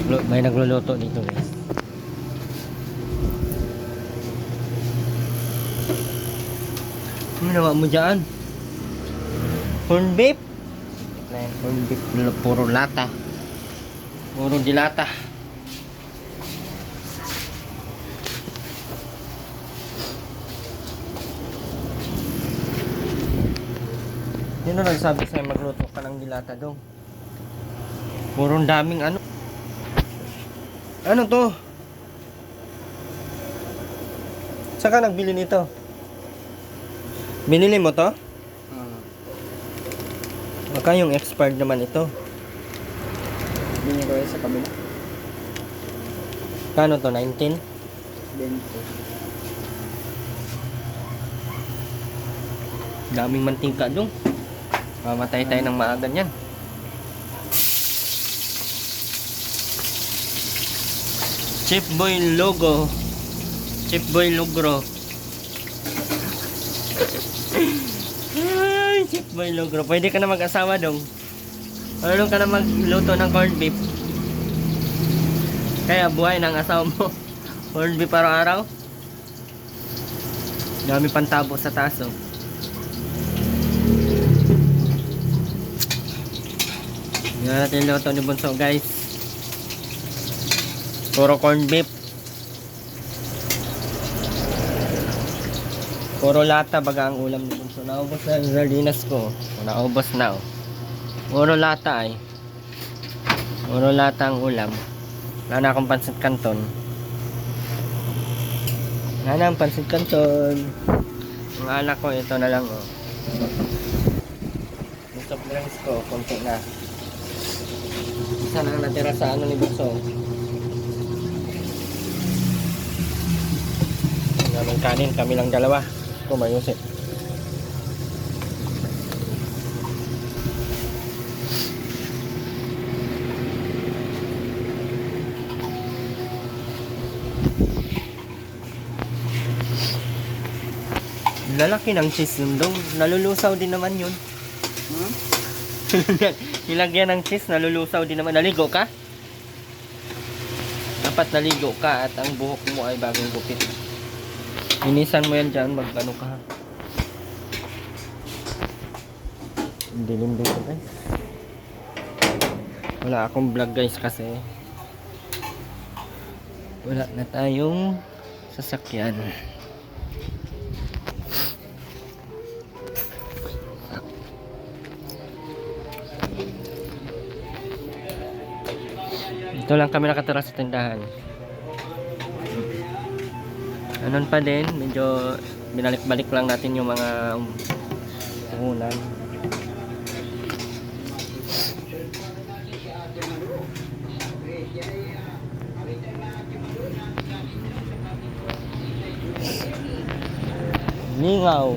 May nagluluto dito guys. Ano nawa mo dyan? Corn beef? Corn beef, puro lata. Puro dilata. Sino nagsabi sa'yo magluto ka ng dilata dong? Puro daming ano. Ano to? Saan ka nagbili nito? Binili mo to? Baka yung expired naman ito. Binili ko sa kabila. Kano to? 19? 20. Daming mantika dong. Mamatay tayo ng maaga niyan. Chip Boy logo. Chip Boy logro. Ay, Chip Boy logro. Pwede ka na mag-asawa dong. Marunong ka na magluto ng corned beef. Kaya buhay ng asawa mo. Corned beef araw-araw. Dami pantabo sa taso. Yan natin luto ni Bunso guys. Puro corned beef. Puro lata baga ang ulam ni Bunso. Naubos na yung sardinas ko. Naubos na oh. Puro lata ay. Puro lata ang ulam. Wala na akong pansit canton. Wala na ang pansit canton. Ang anak ko ito na lang oh. Yung soft drinks ko konti na. Isa na natira sa ano ni Bunso. Namang kanin, kami lang dalawa. Ito mayusip. Lalaki ng cheese yun dong. Nalulusaw din naman yun. Nilagyan ng cheese, nalulusaw din naman. Naligo ka? Dapat naligo ka at ang buhok mo ay bagong gupit. Inisan mo yan dyan, mag-ano ka. Dilim dito guys. Wala akong vlog guys kasi wala na tayong sasakyan. Ito lang kami nakatira sa tindahan. Anon pa din, medyo binalik-balik lang natin yung mga puhunan. Lingaw.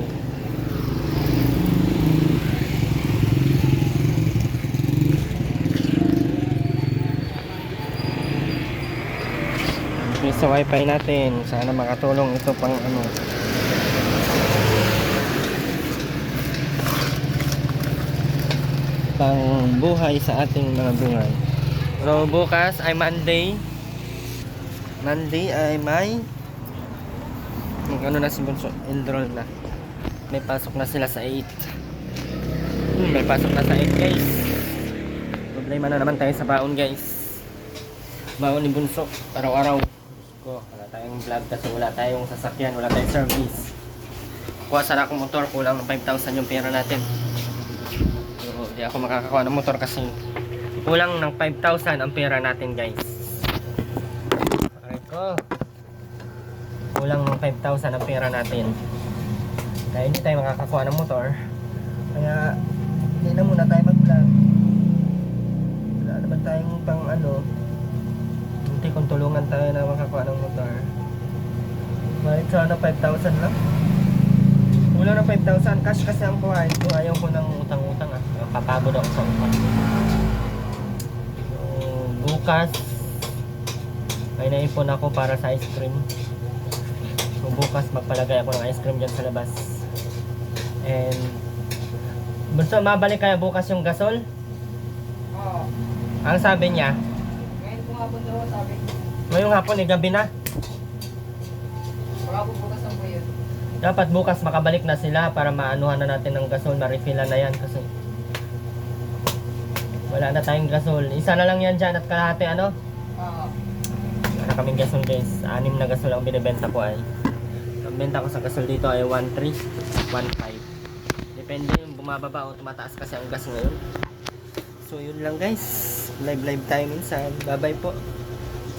Sa wifi natin, sana makatulong ito pang ano, pang buhay sa ating mga bungay. So bukas ay Monday ay may ano na si Bunso, enroll na, may pasok na sila sa 8. May pasok na sa 8 guys. Problema na naman tayo sa baon guys. Baon ni Bunso araw-araw. Wala tayong vlog kasi wala tayong sasakyan, wala tayong service. Kuha sana akong motor, kulang ng 5,000 yung pera natin. So, di ako makakakuha ng motor kasi kulang ng 5,000 ang pera natin guys. Alright ko. Kulang ng 5,000 ang pera natin. Kaya hindi tayo makakakuha ng motor. Kaya hindi na muna tayo mag-vlog. Wala naman tayong pang ano, kung tulungan tayo na makakuha ng motor. Balik sana 5,000 lang. Wala na 5,000 cash kasi ang buhay ko. Ayaw ko ng utang-utang ah. Papagod ako sa utang. So, bukas may naipon ako para sa ice cream. So, bukas magpalagay ako ng ice cream dyan sa labas. And gusto mabalik kaya bukas yung gasol? Oo. Ang sabi niya Ngayon ko nga hapon daw, sabi. Ngayong hapon, gabi na. Baka bubukas ang po yun. Dapat bukas makabalik na sila para maanuhan na natin ng gasol, ma-refillan na yan kasi wala na tayong gasol. Isa na lang yan dyan at kalahati ano? Oo. Wala kaming gasol guys. 6 na gasol ang binibenta ko ay. Ang benta ko sa gasol dito ay 1.3, 1.5. Depende yung bumababa o tumataas kasi ang gas ngayon. So yun lang guys. Live tayo minsan. Bye bye po.